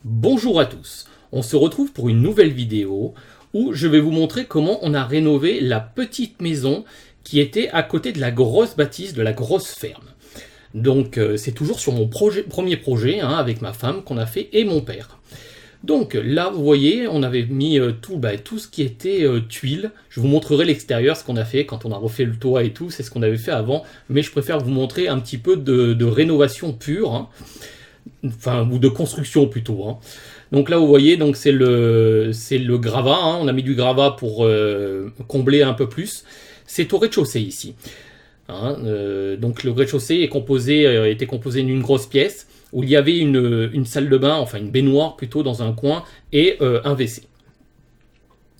Bonjour à tous, on se retrouve pour une nouvelle vidéo où je vais vous montrer comment on a rénové la petite maison qui était à côté de la grosse bâtisse, de la grosse ferme. Donc c'est toujours sur mon premier projet avec ma femme qu'on a fait et mon père. Donc là vous voyez on avait mis tout ce qui était tuiles. Je vous montrerai l'extérieur, ce qu'on a fait quand on a refait le toit et tout, c'est ce qu'on avait fait avant, mais je préfère vous montrer un petit peu de rénovation pure. Enfin, ou de construction plutôt. Donc là, vous voyez, donc c'est le gravat. On a mis du gravat pour combler un peu plus. C'est au rez-de-chaussée ici. Donc le rez-de-chaussée était composé d'une grosse pièce où il y avait une salle de bain, enfin une baignoire plutôt dans un coin et un WC.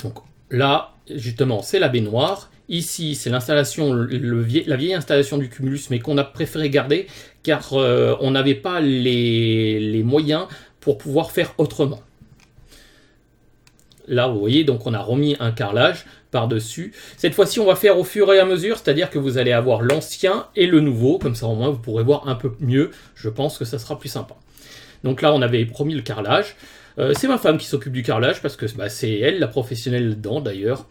Donc là, justement, c'est la baignoire. Ici, c'est l'installation, la vieille installation du Cumulus, mais qu'on a préféré garder, car on n'avait pas les moyens pour pouvoir faire autrement. Là, vous voyez, donc on a remis un carrelage par-dessus. Cette fois-ci, on va faire au fur et à mesure, c'est-à-dire que vous allez avoir l'ancien et le nouveau, comme ça au moins vous pourrez voir un peu mieux. Je pense que ça sera plus sympa. Donc là, on avait promis le carrelage. C'est ma femme qui s'occupe du carrelage, parce que c'est elle, la professionnelle dedans d'ailleurs.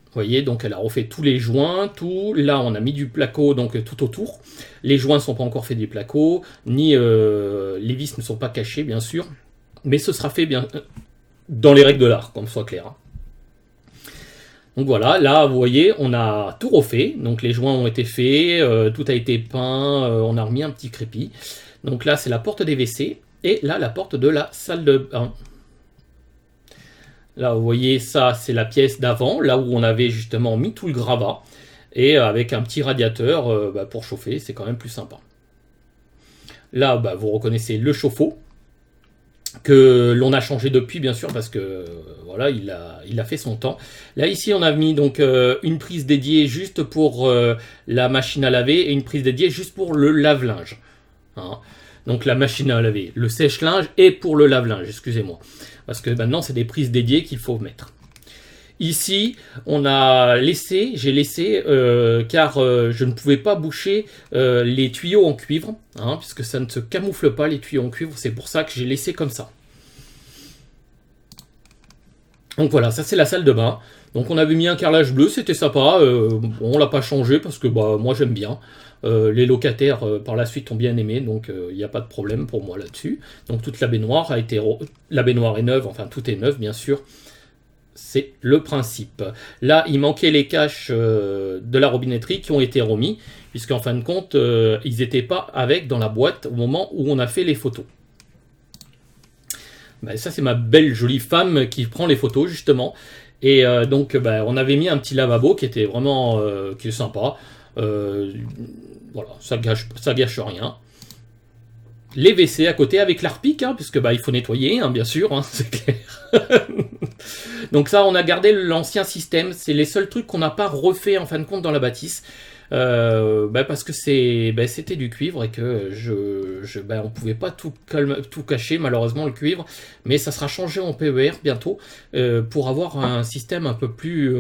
Vous voyez, donc elle a refait tous les joints, tout. Là, on a mis du placo donc tout autour. Les joints ne sont pas encore faits des placos, ni les vis ne sont pas cachées, bien sûr. Mais ce sera fait bien dans les règles de l'art, qu'on soit clair. Donc voilà, là, vous voyez, on a tout refait. Donc les joints ont été faits, tout a été peint, on a remis un petit crépi. Donc là, c'est la porte des WC. Et là, la porte de la salle de bain. Là, vous voyez, ça, c'est la pièce d'avant, là où on avait justement mis tout le gravat. Et avec un petit radiateur pour chauffer, c'est quand même plus sympa. Là, vous reconnaissez le chauffe-eau, que l'on a changé depuis, bien sûr, parce que voilà, il a fait son temps. Là, ici, on a mis donc une prise dédiée juste pour la machine à laver et une prise dédiée juste pour le lave-linge. Donc la machine à laver, le sèche-linge et pour le lave-linge, excusez-moi. Parce que maintenant, c'est des prises dédiées qu'il faut mettre. Ici, j'ai laissé, car je ne pouvais pas boucher les tuyaux en cuivre, puisque ça ne se camoufle pas les tuyaux en cuivre, c'est pour ça que j'ai laissé comme ça. Donc voilà, ça c'est la salle de bain. Donc on avait mis un carrelage bleu, c'était sympa, on l'a pas changé parce que moi j'aime bien. Les locataires par la suite ont bien aimé, donc il n'y a pas de problème pour moi là-dessus. Donc toute la baignoire la baignoire est neuve, enfin tout est neuf bien sûr. C'est le principe. Là, il manquait les caches de la robinetterie qui ont été remis, puisqu'en fin de compte, ils n'étaient pas dans la boîte au moment où on a fait les photos. Ça, c'est ma belle jolie femme qui prend les photos, justement. Et donc, on avait mis un petit lavabo qui était vraiment qui est sympa. Voilà, ça gâche rien. Les WC à côté avec l'harpic, puisque il faut nettoyer, bien sûr, c'est clair. Donc ça, on a gardé l'ancien système. C'est les seuls trucs qu'on n'a pas refait en fin de compte dans la bâtisse. Parce que c'était du cuivre et que on pouvait pas tout cacher malheureusement le cuivre, mais ça sera changé en PER bientôt pour avoir un système un peu plus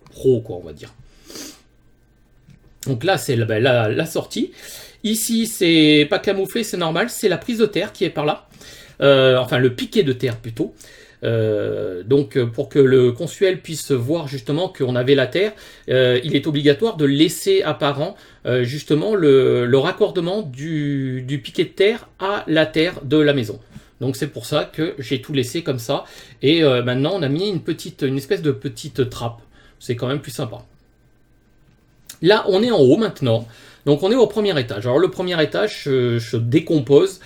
pro quoi on va dire. Donc là c'est la sortie. Ici c'est pas camouflé, c'est normal, c'est la prise de terre qui est par là, enfin le piquet de terre plutôt. Donc pour que le consuel puisse voir justement qu'on avait la terre, il est obligatoire de laisser apparent justement le raccordement du piquet de terre à la terre de la maison. Donc c'est pour ça que j'ai tout laissé comme ça. Et maintenant on a mis une espèce de petite trappe. C'est quand même plus sympa. Là on est en haut maintenant. Donc on est au premier étage. Alors le premier étage se décomposait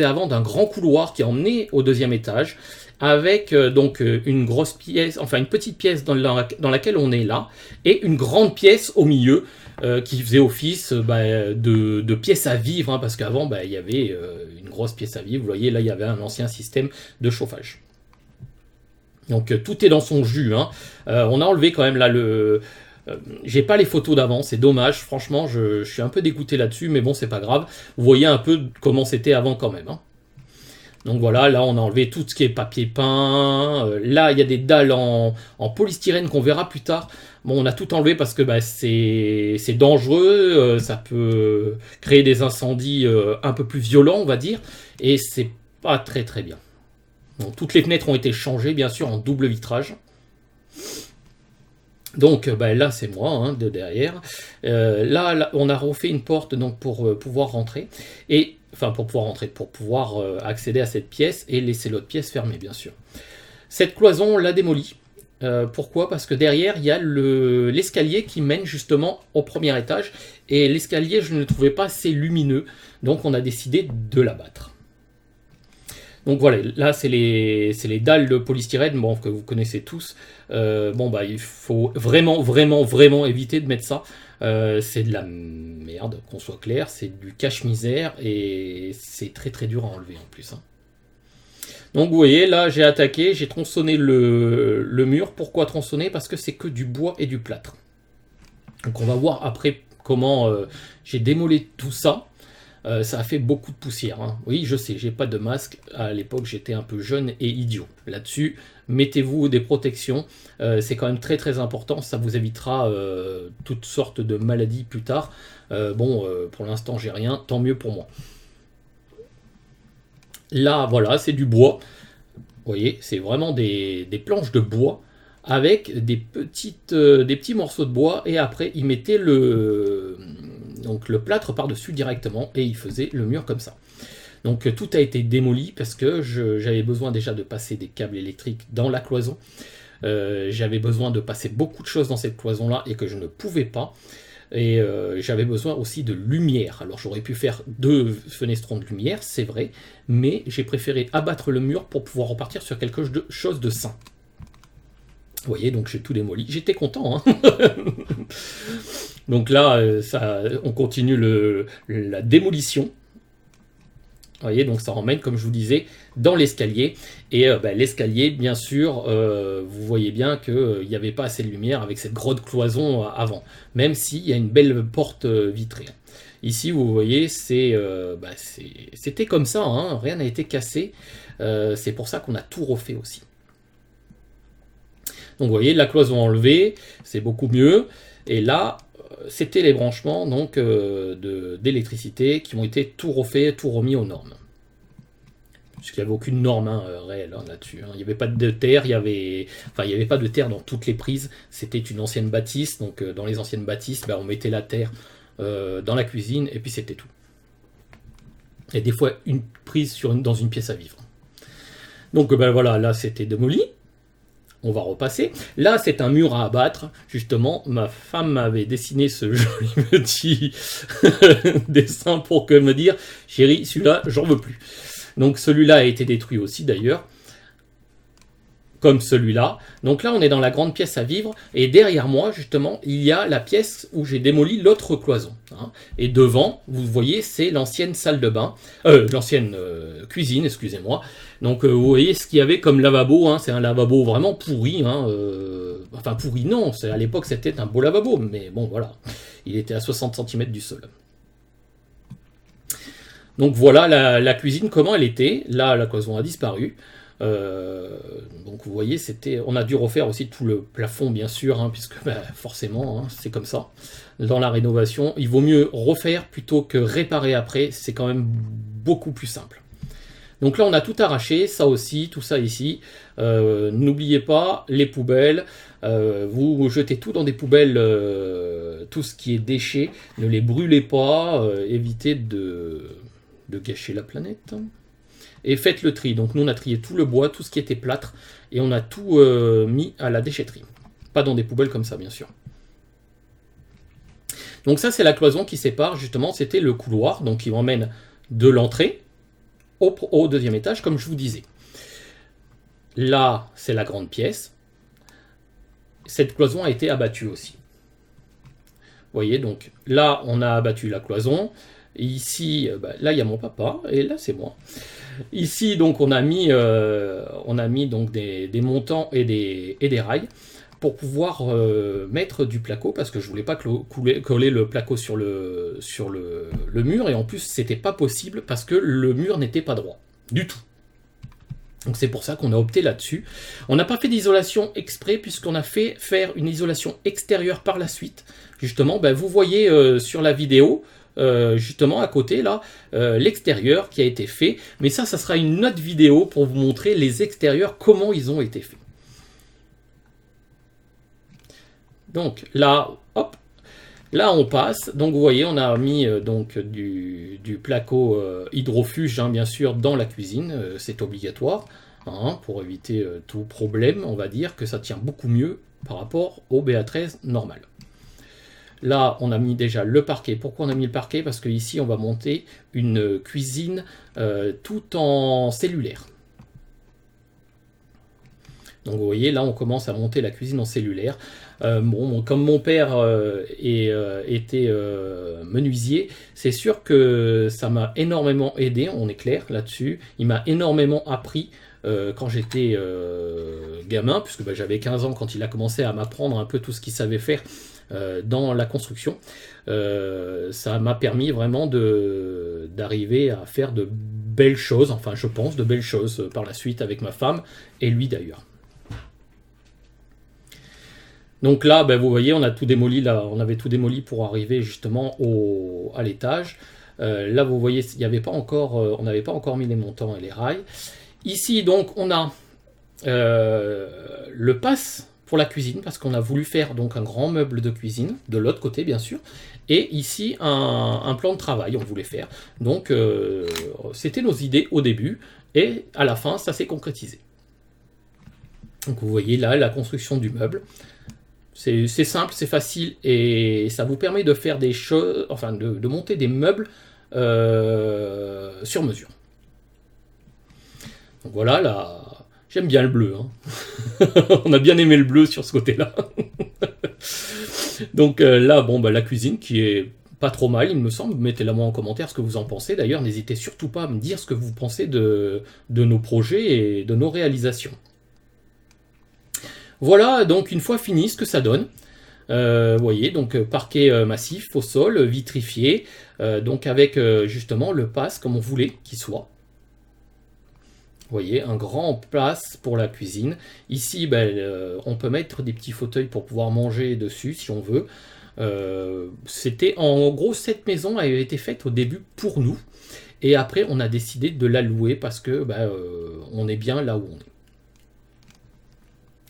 avant d'un grand couloir qui emmenait au deuxième étage avec donc une grosse pièce, enfin une petite pièce dans laquelle on est là et une grande pièce au milieu qui faisait office de pièce à vivre parce qu'avant il y avait une grosse pièce à vivre. Vous voyez là il y avait un ancien système de chauffage. Donc tout est dans son jus. On a enlevé quand même là j'ai pas les photos d'avant, c'est dommage, franchement je suis un peu dégoûté là-dessus, mais bon c'est pas grave, vous voyez un peu comment c'était avant quand même. Donc voilà, là on a enlevé tout ce qui est papier peint, là il y a des dalles en polystyrène qu'on verra plus tard. Bon, on a tout enlevé parce que bah, c'est dangereux, ça peut créer des incendies un peu plus violents, on va dire, et c'est pas très très bien. Donc, toutes les fenêtres ont été changées, bien sûr, en double vitrage. Donc bah, là, c'est moi, hein, de derrière. Là, on a refait une porte donc, pour pouvoir rentrer, enfin pour pouvoir rentrer, pour pouvoir accéder à cette pièce et laisser l'autre pièce fermée, bien sûr. Cette cloison, on l'a démolie. Pourquoi? Parce que derrière, il y a l'escalier qui mène justement au premier étage. Et l'escalier, je ne le trouvais pas assez lumineux. Donc on a décidé de l'abattre. Donc voilà, là c'est les dalles de polystyrène, bon, que vous connaissez tous. Bon bah il faut vraiment éviter de mettre ça. C'est de la merde, qu'on soit clair, c'est du cache-misère et c'est très dur à enlever en plus. Hein. Donc vous voyez, là j'ai attaqué, j'ai tronçonné le mur. Pourquoi tronçonner? Parce que c'est que du bois et du plâtre. Donc on va voir après comment j'ai démolé tout ça. Ça a fait beaucoup de poussière. Hein. Oui, je sais, j'ai pas de masque. À l'époque, j'étais un peu jeune et idiot. Là-dessus, mettez-vous des protections. C'est quand même très important. Ça vous évitera toutes sortes de maladies plus tard. Pour l'instant, j'ai rien. Tant mieux pour moi. Là, voilà, c'est du bois. Vous voyez, c'est vraiment des planches de bois avec des petits morceaux de bois. Et après, ils mettaient le plâtre par-dessus directement et il faisait le mur comme ça. Donc tout a été démoli parce que j'avais besoin déjà de passer des câbles électriques dans la cloison. J'avais besoin de passer beaucoup de choses dans cette cloison-là et que je ne pouvais pas. Et j'avais besoin aussi de lumière. Alors j'aurais pu faire 2 fenestrons de lumière, c'est vrai, mais j'ai préféré abattre le mur pour pouvoir repartir sur quelque chose de sain. Vous voyez, donc j'ai tout démoli. J'étais content, hein. Donc là, on continue la démolition. Vous voyez, donc ça emmène, comme je vous disais, dans l'escalier. Et l'escalier, bien sûr, vous voyez bien qu'il n'y avait pas assez de lumière avec cette grosse cloison avant. Même s'il y a une belle porte vitrée. Ici, vous voyez, c'était comme ça, hein, rien n'a été cassé. C'est pour ça qu'on a tout refait aussi. Donc vous voyez, la cloison enlevée, c'est beaucoup mieux. Et là, c'était les branchements donc d'électricité qui ont été tout refaits, tout remis aux normes. Puisqu'il n'y avait aucune norme réelle là-dessus. Hein. Il n'y avait pas de terre, il n'y avait pas de terre dans toutes les prises. C'était une ancienne bâtisse. Donc dans les anciennes bâtisses, on mettait la terre dans la cuisine et puis c'était tout. Et des fois une prise dans une pièce à vivre. Donc voilà, là c'était démoli. On va repasser. Là, c'est un mur à abattre. Justement, ma femme m'avait dessiné ce joli petit dessin pour me dire « Chérie, celui-là, j'en veux plus ». Donc celui-là a été détruit aussi d'ailleurs, comme celui-là. Donc là, on est dans la grande pièce à vivre. Et derrière moi, justement, il y a la pièce où j'ai démoli l'autre cloison. Hein. Et devant, vous voyez, c'est l'ancienne salle de bain, l'ancienne cuisine, excusez-moi. Donc vous voyez ce qu'il y avait comme lavabo. Hein. C'est un lavabo vraiment pourri. Hein. Enfin pourri, non. À l'époque, c'était un beau lavabo. Mais bon, voilà. Il était à 60 cm du sol. Donc voilà la cuisine, comment elle était. Là, la cloison a disparu. Donc vous voyez, on a dû refaire aussi tout le plafond bien sûr, hein, puisque forcément hein, c'est comme ça. Dans la rénovation, il vaut mieux refaire plutôt que réparer après, c'est quand même beaucoup plus simple. Donc là on a tout arraché, ça aussi, tout ça ici. N'oubliez pas les poubelles, vous jetez tout dans des poubelles, tout ce qui est déchets, ne les brûlez pas, évitez de gâcher la planète. Et faites le tri. Donc nous on a trié tout le bois, tout ce qui était plâtre, et on a tout mis à la déchetterie. Pas dans des poubelles comme ça, bien sûr. Donc ça c'est la cloison qui sépare, justement, c'était le couloir, donc qui emmène de l'entrée au deuxième étage, comme je vous disais. Là, c'est la grande pièce. Cette cloison a été abattue aussi. Vous voyez, donc là, on a abattu la cloison. Ici, là, il y a mon papa, et là, c'est moi. Ici, donc, on a mis donc des montants et des rails pour pouvoir mettre du placo, parce que je voulais pas coller le placo sur le mur, et en plus, c'était pas possible parce que le mur n'était pas droit, du tout. Donc c'est pour ça qu'on a opté là-dessus. On n'a pas fait d'isolation exprès puisqu'on a fait faire une isolation extérieure par la suite. Justement, ben, vous voyez sur la vidéo, justement à côté là, l'extérieur qui a été fait. Mais ça sera une autre vidéo pour vous montrer les extérieurs, comment ils ont été faits. Donc là, hop, là on passe. Donc vous voyez, on a mis donc du placo hydrofuge, hein, bien sûr, dans la cuisine. C'est obligatoire, hein, pour éviter tout problème. On va dire que ça tient beaucoup mieux par rapport au BA13 normal. Là, on a mis déjà le parquet. Pourquoi on a mis le parquet? Parce que ici, on va monter une cuisine tout en cellulaire. Donc vous voyez, là, on commence à monter la cuisine en cellulaire. Bon, comme mon père était menuisier, c'est sûr que ça m'a énormément aidé, on est clair là-dessus. Il m'a énormément appris quand j'étais gamin, puisque bah, j'avais 15 ans quand il a commencé à m'apprendre un peu tout ce qu'il savait faire dans la construction. Ça m'a permis vraiment d'arriver à faire de belles choses, enfin je pense de belles choses par la suite avec ma femme et lui d'ailleurs. Donc là, ben, vous voyez, on a tout démoli, là, on avait tout démoli pour arriver justement à l'étage. Là, vous voyez, il n'y avait pas encore, on n'avait pas encore mis les montants et les rails. Ici, donc, on a le pass pour la cuisine, parce qu'on a voulu faire donc un grand meuble de cuisine, de l'autre côté, bien sûr. Et ici, un plan de travail, on voulait faire. Donc, c'était nos idées au début, et à la fin, ça s'est concrétisé. Donc, vous voyez là, la construction du meuble. C'est simple, c'est facile et ça vous permet de faire des choses, enfin de monter des meubles sur mesure. Donc voilà, là, j'aime bien le bleu. Hein. On a bien aimé le bleu sur ce côté-là. Donc là, bon, bah, la cuisine qui est pas trop mal, il me semble. Mettez-la moi en commentaire ce que vous en pensez. D'ailleurs, n'hésitez surtout pas à me dire ce que vous pensez de nos projets et de nos réalisations. Voilà donc une fois fini ce que ça donne. Vous voyez, donc parquet massif au sol, vitrifié, donc avec justement le pass comme on voulait qu'il soit. Vous voyez, un grand place pour la cuisine. Ici, ben, on peut mettre des petits fauteuils pour pouvoir manger dessus si on veut. C'était en gros, cette maison avait été faite au début pour nous. Et après, on a décidé de la louer parce que ben, on est bien là où on est.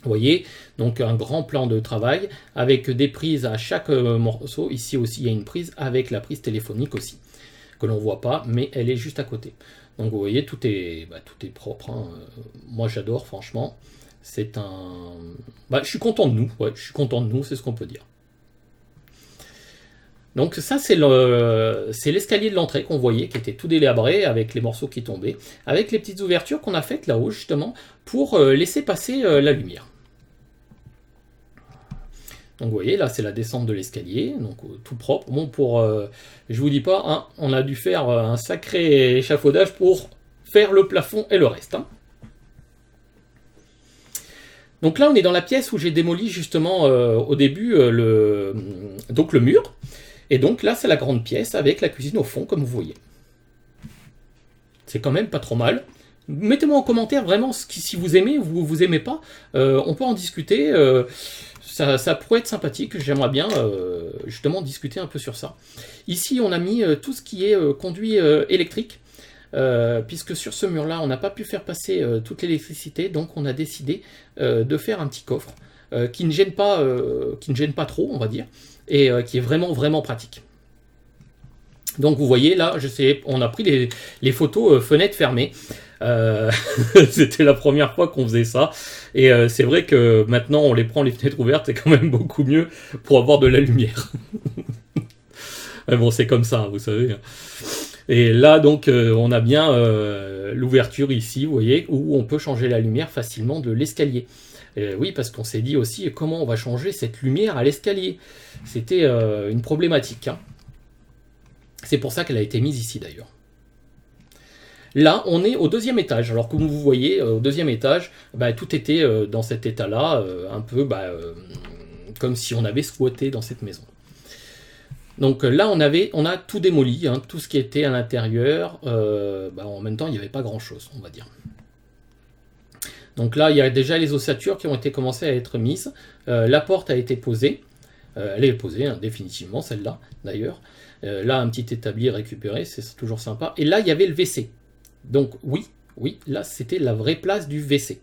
Vous voyez, donc un grand plan de travail avec des prises à chaque morceau. Ici aussi, il y a une prise avec la prise téléphonique aussi, que l'on ne voit pas, mais elle est juste à côté. Donc vous voyez, tout est propre. Hein. Moi, j'adore, franchement. C'est un... Bah, je suis content de nous. Ouais, je suis content de nous, c'est ce qu'on peut dire. Donc ça, c'est l'escalier de l'entrée qu'on voyait, qui était tout délabré, avec les morceaux qui tombaient, avec les petites ouvertures qu'on a faites là-haut, justement, pour laisser passer la lumière. Donc vous voyez, là c'est la descente de l'escalier, donc tout propre. Bon, je vous dis pas, hein, on a dû faire un sacré échafaudage pour faire le plafond et le reste. Hein. Donc là on est dans la pièce où j'ai démoli justement au début le mur. Et donc là c'est la grande pièce avec la cuisine au fond comme vous voyez. C'est quand même pas trop mal. Mettez-moi en commentaire vraiment si vous aimez ou vous aimez pas. On peut en discuter. Ça pourrait être sympathique, j'aimerais bien justement discuter un peu sur ça. Ici, on a mis tout ce qui est conduit électrique, puisque sur ce mur-là, on n'a pas pu faire passer toute l'électricité, donc on a décidé de faire un petit coffre qui ne gêne pas trop, on va dire, et qui est vraiment, vraiment pratique. Donc vous voyez, là, on a pris les photos fenêtres fermées. C'était la première fois qu'on faisait ça et c'est vrai que maintenant on les prend les fenêtres ouvertes, c'est quand même beaucoup mieux pour avoir de la lumière. Mais bon, c'est comme ça, vous savez. Et là donc on a bien l'ouverture ici, vous voyez, où on peut changer la lumière facilement de l'escalier. Oui, parce qu'on s'est dit aussi comment on va changer cette lumière à l'escalier. C'était une problématique. Hein. C'est pour ça qu'elle a été mise ici d'ailleurs. Là, on est au deuxième étage. Alors, comme vous voyez, au deuxième étage, bah, tout était dans cet état-là, un peu comme si on avait squatté dans cette maison. Donc là, on a tout démoli, hein, tout ce qui était à l'intérieur. En même temps, il n'y avait pas grand-chose, on va dire. Donc là, il y a déjà les ossatures qui ont été commencées à être mises. La porte a été posée. Elle est posée, hein, définitivement, celle-là, d'ailleurs. Là, un petit établi récupéré, c'est toujours sympa. Et là, il y avait le WC. Donc oui, là, c'était la vraie place du WC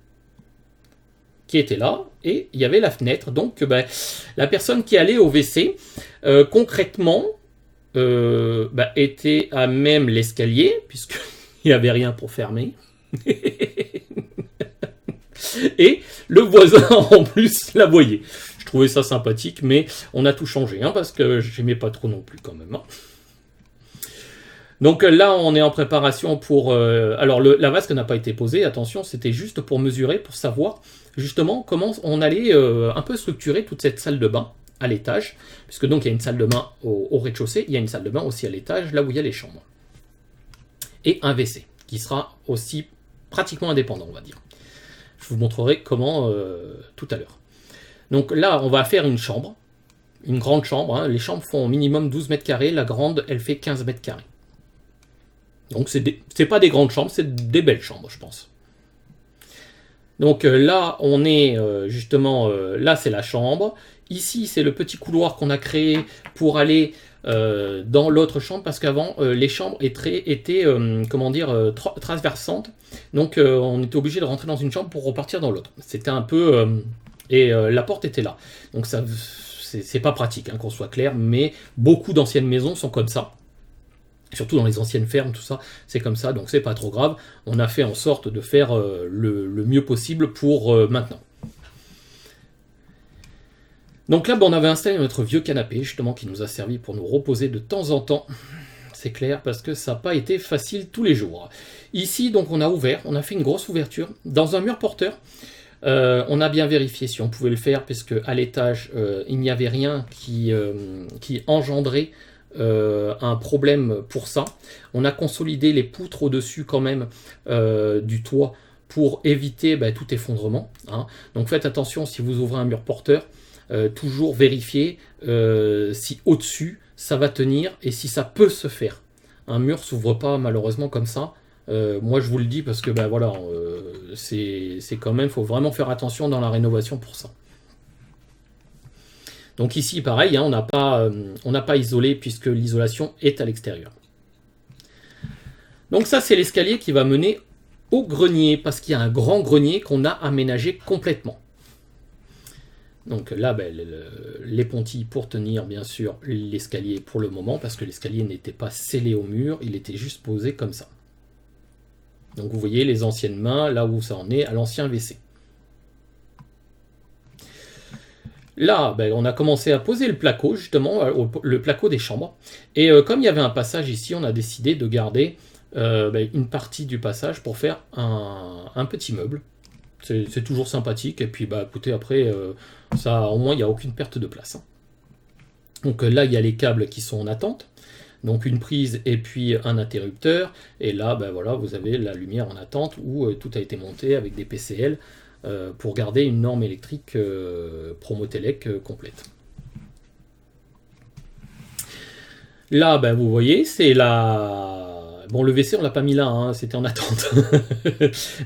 qui était là. Et il y avait la fenêtre. Donc, ben, la personne qui allait au WC, concrètement, était à même l'escalier, puisqu'il n'y avait rien pour fermer. Et le voisin, en plus, la voyait. Je trouvais ça sympathique, mais on a tout changé, hein, parce que j'aimais pas trop non plus, quand même. Hein. Donc là, on est en préparation pour... alors, la vasque n'a pas été posée, attention, c'était juste pour mesurer, pour savoir, justement, comment on allait un peu structurer toute cette salle de bain à l'étage, puisque donc il y a une salle de bain au rez-de-chaussée, il y a une salle de bain aussi à l'étage, là où il y a les chambres. Et un WC, qui sera aussi pratiquement indépendant, on va dire. Je vous montrerai comment tout à l'heure. Donc là, on va faire une chambre, une grande chambre. Hein. Les chambres font au minimum 12 mètres carrés, la grande, elle fait 15 mètres carrés. Donc c'est pas des grandes chambres, c'est des belles chambres, je pense. Donc là, on est justement, là c'est la chambre. Ici, c'est le petit couloir qu'on a créé pour aller dans l'autre chambre, parce qu'avant, les chambres étaient comment dire, transversantes. Donc, on était obligé de rentrer dans une chambre pour repartir dans l'autre. C'était un peu... et la porte était là. Donc, ça, c'est pas pratique, hein, qu'on soit clair, mais beaucoup d'anciennes maisons sont comme ça. Surtout dans les anciennes fermes, tout ça, c'est comme ça, donc c'est pas trop grave. On a fait en sorte de faire le mieux possible pour maintenant. Donc là, on avait installé notre vieux canapé, justement, qui nous a servi pour nous reposer de temps en temps. C'est clair, parce que ça n'a pas été facile tous les jours. Ici, donc, on a ouvert, on a fait une grosse ouverture dans un mur porteur. On a bien vérifié si on pouvait le faire, parce qu'à l'étage, il n'y avait rien qui engendrait un problème pour ça. On a consolidé les poutres au-dessus quand même du toit pour éviter tout effondrement. Hein. Donc faites attention si vous ouvrez un mur porteur. Toujours vérifier si au-dessus ça va tenir et si ça peut se faire. Un mur s'ouvre pas malheureusement comme ça. Moi je vous le dis parce que voilà, c'est quand même, faut vraiment faire attention dans la rénovation pour ça. Donc ici pareil, hein, on n'a pas isolé puisque l'isolation est à l'extérieur. Donc ça c'est l'escalier qui va mener au grenier parce qu'il y a un grand grenier qu'on a aménagé complètement. Donc là, les pontilles pour tenir bien sûr l'escalier pour le moment, parce que l'escalier n'était pas scellé au mur, il était juste posé comme ça. Donc vous voyez les anciennes mains, là où ça en est, à l'ancien WC. Là, on a commencé à poser le placo, justement, le placo des chambres. Et comme il y avait un passage ici, on a décidé de garder une partie du passage pour faire un petit meuble. C'est toujours sympathique, et puis écoutez, après, ça, au moins, il n'y a aucune perte de place. Hein. Donc là, il y a les câbles qui sont en attente, donc une prise et puis un interrupteur, et là, voilà, vous avez la lumière en attente où tout a été monté avec des PCL pour garder une norme électrique Promotelec complète. Là, vous voyez, c'est la... Bon, le WC, on l'a pas mis là, hein, c'était en attente.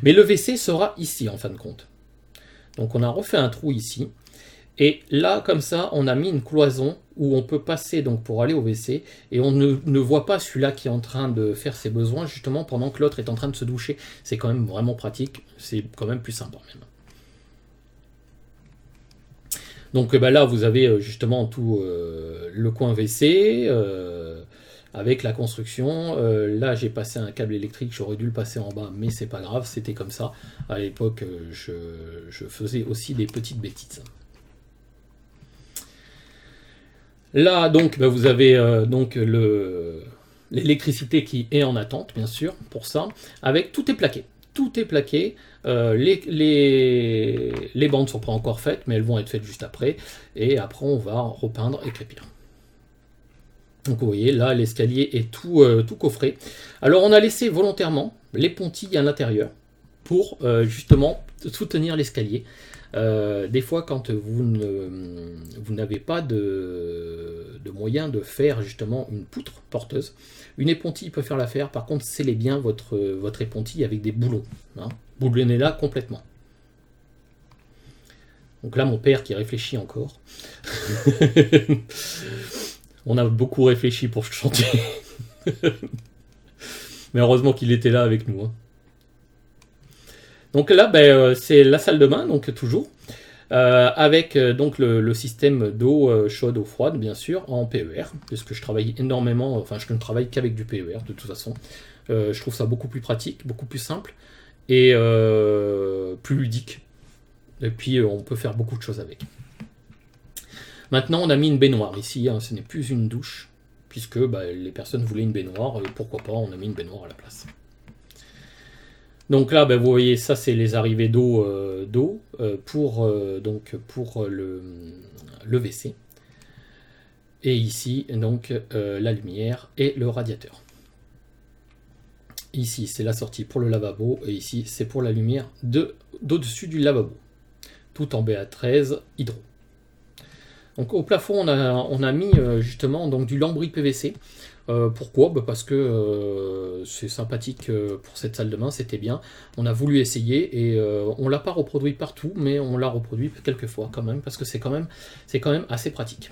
Mais le WC sera ici, en fin de compte. Donc, on a refait un trou ici. Et là, comme ça, on a mis une cloison où on peut passer donc pour aller au WC. Et on ne voit pas celui-là qui est en train de faire ses besoins, justement, pendant que l'autre est en train de se doucher. C'est quand même vraiment pratique. C'est quand même plus sympa, même. Donc, là, vous avez justement tout le coin WC... avec la construction, là j'ai passé un câble électrique, j'aurais dû le passer en bas, mais c'est pas grave, c'était comme ça. À l'époque, je faisais aussi des petites bêtises. Là, donc, vous avez donc l'électricité qui est en attente, bien sûr, pour ça, avec tout est plaqué. Tout est plaqué. Les bandes ne sont pas encore faites, mais elles vont être faites juste après. Et après, on va repeindre et crépir. Donc vous voyez, là, l'escalier est tout coffré. Alors, on a laissé volontairement les pontilles à l'intérieur pour justement soutenir l'escalier. Des fois, quand vous n'avez pas de moyen de faire justement une poutre porteuse, une épontille peut faire l'affaire. Par contre, scellez bien votre épontille avec des boulons. Hein. Boulonnez-la complètement. Donc là, mon père qui réfléchit encore. On a beaucoup réfléchi pour chanter. Mais heureusement qu'il était là avec nous. Hein. Donc là, c'est la salle de bain, donc toujours. Avec donc le système d'eau chaude, eau froide, bien sûr, en PER. Puisque je travaille énormément, enfin je ne travaille qu'avec du PER de toute façon. Je trouve ça beaucoup plus pratique, beaucoup plus simple. Et plus ludique. Et puis on peut faire beaucoup de choses avec. Maintenant on a mis une baignoire ici, hein, ce n'est plus une douche, puisque les personnes voulaient une baignoire, et pourquoi pas, on a mis une baignoire à la place. Donc là vous voyez, ça c'est les arrivées d'eau pour le WC. Et ici donc la lumière et le radiateur. Ici c'est la sortie pour le lavabo, et ici c'est pour la lumière d'au-dessus du lavabo. Tout en BA13 hydro. Donc au plafond on a mis justement donc du lambris PVC. Pourquoi ? Parce que c'est sympathique pour cette salle de bain, c'était bien. On a voulu essayer et on l'a pas reproduit partout, mais on l'a reproduit quelques fois quand même, parce que c'est quand même assez pratique.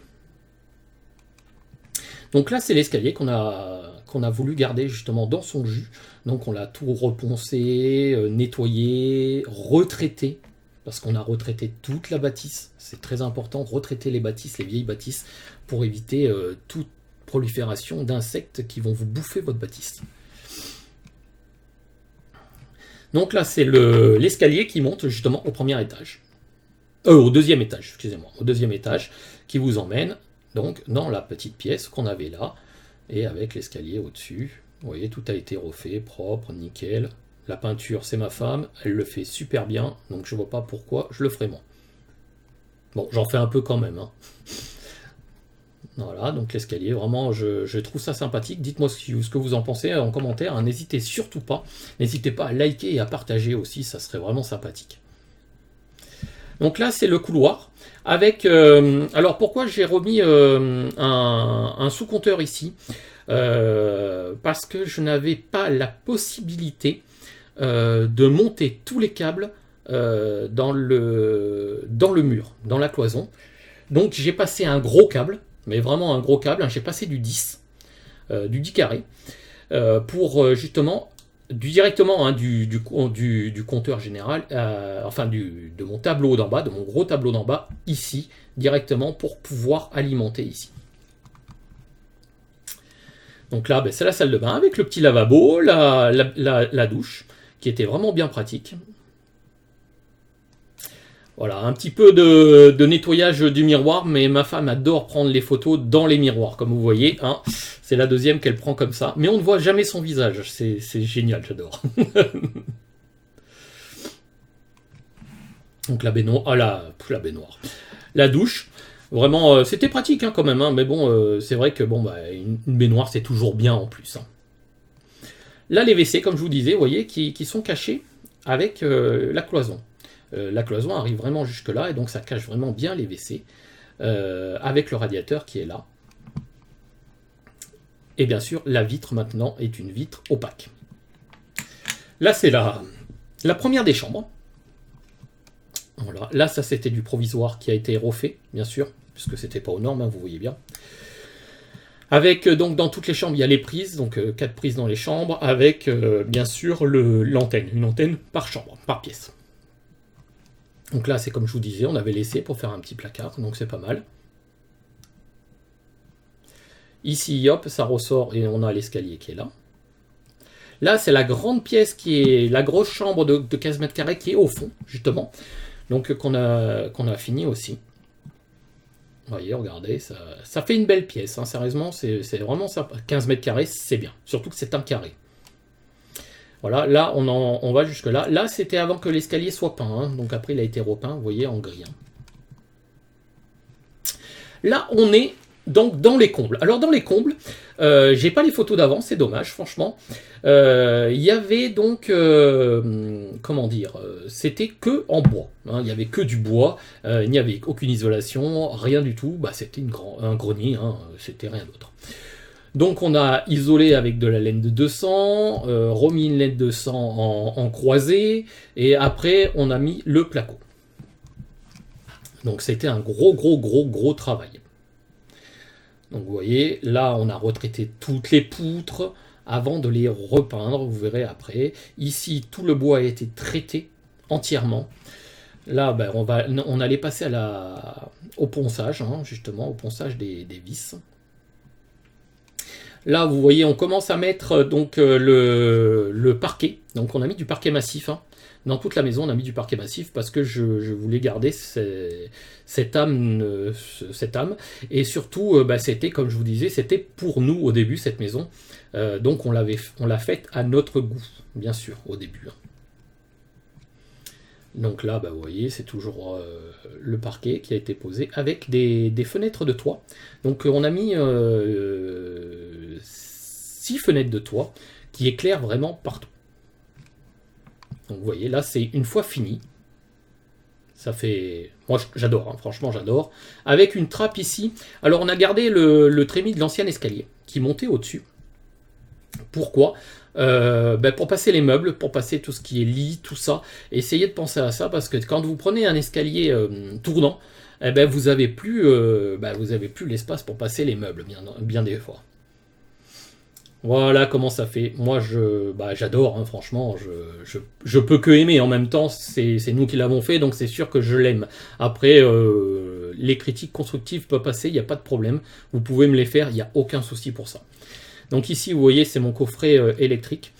Donc là c'est l'escalier qu'on a voulu garder justement dans son jus. Donc on l'a tout reponcé, nettoyé, retraité. Parce qu'on a retraité toute la bâtisse, c'est très important, retraiter les bâtisses, les vieilles bâtisses, pour éviter toute prolifération d'insectes qui vont vous bouffer votre bâtisse. Donc là, c'est l'escalier qui monte justement au premier étage. Au deuxième étage, excusez-moi, au deuxième étage, qui vous emmène donc dans la petite pièce qu'on avait là, et avec l'escalier au-dessus. Vous voyez, tout a été refait, propre, nickel. La peinture, c'est ma femme, elle le fait super bien, donc je vois pas pourquoi je le ferais moins. Bon, j'en fais un peu quand même. Hein. Voilà, donc l'escalier, vraiment, je trouve ça sympathique. Dites-moi ce que vous en pensez en commentaire. Hein. N'hésitez surtout pas. N'hésitez pas à liker et à partager aussi, ça serait vraiment sympathique. Donc là, c'est le couloir. Avec, alors pourquoi j'ai remis un sous-compteur ici parce que je n'avais pas la possibilité de monter tous les câbles dans le mur, dans la cloison. Donc j'ai passé un gros câble, mais vraiment un gros câble, hein, j'ai passé du 10 carré, pour justement, directement hein, du compteur général, enfin de mon tableau d'en bas, de mon gros tableau d'en bas, ici, directement pour pouvoir alimenter ici. Donc là, c'est la salle de bain avec le petit lavabo, la douche, qui était vraiment bien pratique. Voilà, un petit peu de nettoyage du miroir, mais ma femme adore prendre les photos dans les miroirs, comme vous voyez. Hein, c'est la deuxième qu'elle prend comme ça, mais on ne voit jamais son visage, c'est génial, j'adore. Donc la baignoire, la baignoire, la douche. Vraiment, c'était pratique hein, quand même, hein, mais bon, c'est vrai que une baignoire c'est toujours bien en plus. Hein. Là, les WC, comme je vous disais, vous voyez, qui sont cachés avec la cloison. La cloison arrive vraiment jusque là, et donc ça cache vraiment bien les WC, avec le radiateur qui est là. Et bien sûr, la vitre maintenant est une vitre opaque. Là, c'est la première des chambres. Voilà. Là, ça c'était du provisoire qui a été refait, bien sûr, puisque c'était pas aux normes, hein, vous voyez bien. Avec, donc, dans toutes les chambres, il y a les prises, donc 4 prises dans les chambres, avec, bien sûr, l'antenne, une antenne par chambre, par pièce. Donc là, c'est comme je vous disais, on avait laissé pour faire un petit placard, donc c'est pas mal. Ici, hop, ça ressort et on a l'escalier qui est là. Là, c'est la grande pièce qui est la grosse chambre de 15 mètres carrés qui est au fond, justement. Donc qu'on a fini aussi. Vous voyez, regardez, ça fait une belle pièce, hein, sérieusement, c'est vraiment ça. 15 mètres carrés, c'est bien, surtout que c'est un carré. Voilà, là, on va jusque là. Là, c'était avant que l'escalier soit peint, hein, donc après, il a été repeint, vous voyez, en gris. Hein. Là, on est donc dans les combles. Alors, dans les combles, j'ai pas les photos d'avant, c'est dommage, franchement. Il y avait donc, comment dire, c'était que en bois. Hein, il n'y avait que du bois, il n'y avait aucune isolation, rien du tout. C'était un grenier, hein, c'était rien d'autre. Donc on a isolé avec de la laine de 200, remis une laine de 200 en croisée, et après on a mis le placo. Donc c'était un gros travail. Donc vous voyez, là on a retraité toutes les poutres avant de les repeindre, vous verrez après. Ici, tout le bois a été traité entièrement. Là, ben, on allait passer au ponçage, hein, justement, au ponçage des vis. Là, vous voyez, on commence à mettre donc le parquet. Donc on a mis du parquet massif, hein. Dans toute la maison, on a mis du parquet massif parce que je voulais garder cette âme. Et surtout, c'était, comme je vous disais, c'était pour nous au début, cette maison. Donc on l'a faite à notre goût, bien sûr, au début. Donc là, vous voyez, c'est toujours le parquet qui a été posé avec des fenêtres de toit. Donc on a mis 6 fenêtres de toit qui éclairent vraiment partout. Donc vous voyez, là c'est une fois fini. Ça fait... Moi j'adore, hein, franchement j'adore. Avec une trappe ici. Alors on a gardé le trémie de l'ancien escalier qui montait au-dessus. Pourquoi ? Pour passer les meubles, pour passer tout ce qui est lit, tout ça. Essayez de penser à ça parce que quand vous prenez un escalier tournant, vous avez plus l'espace pour passer les meubles, bien des fois. Voilà comment ça fait. Moi, j'adore, hein, franchement. Je peux que aimer. En même temps, c'est nous qui l'avons fait, donc c'est sûr que je l'aime. Après, les critiques constructives peuvent passer, il n'y a pas de problème. Vous pouvez me les faire, il n'y a aucun souci pour ça. Donc ici, vous voyez, c'est mon coffret électrique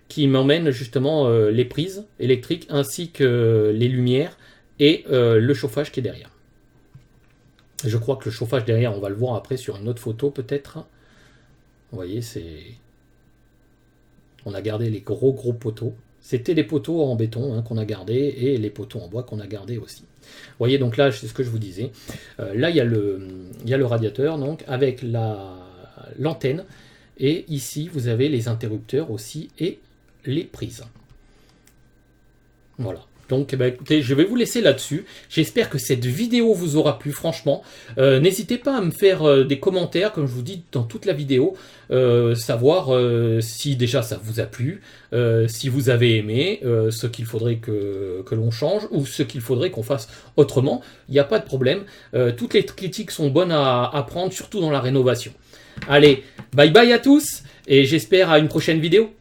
qui m'emmène justement les prises électriques ainsi que les lumières et le chauffage qui est derrière. Je crois que le chauffage derrière, on va le voir après sur une autre photo peut-être. Vous voyez, on a gardé les gros poteaux. C'était les poteaux en béton, hein, qu'on a gardé et les poteaux en bois qu'on a gardé aussi. Vous voyez, donc là, c'est ce que je vous disais. Là, il y a le radiateur donc avec l'antenne. Et ici, vous avez les interrupteurs aussi et les prises. Voilà. Donc, écoutez, je vais vous laisser là-dessus. J'espère que cette vidéo vous aura plu, franchement. N'hésitez pas à me faire des commentaires, comme je vous dis dans toute la vidéo, savoir si déjà ça vous a plu, si vous avez aimé, ce qu'il faudrait que l'on change ou ce qu'il faudrait qu'on fasse autrement. Il n'y a pas de problème. Toutes les critiques sont bonnes à prendre, surtout dans la rénovation. Allez, bye bye à tous et j'espère à une prochaine vidéo.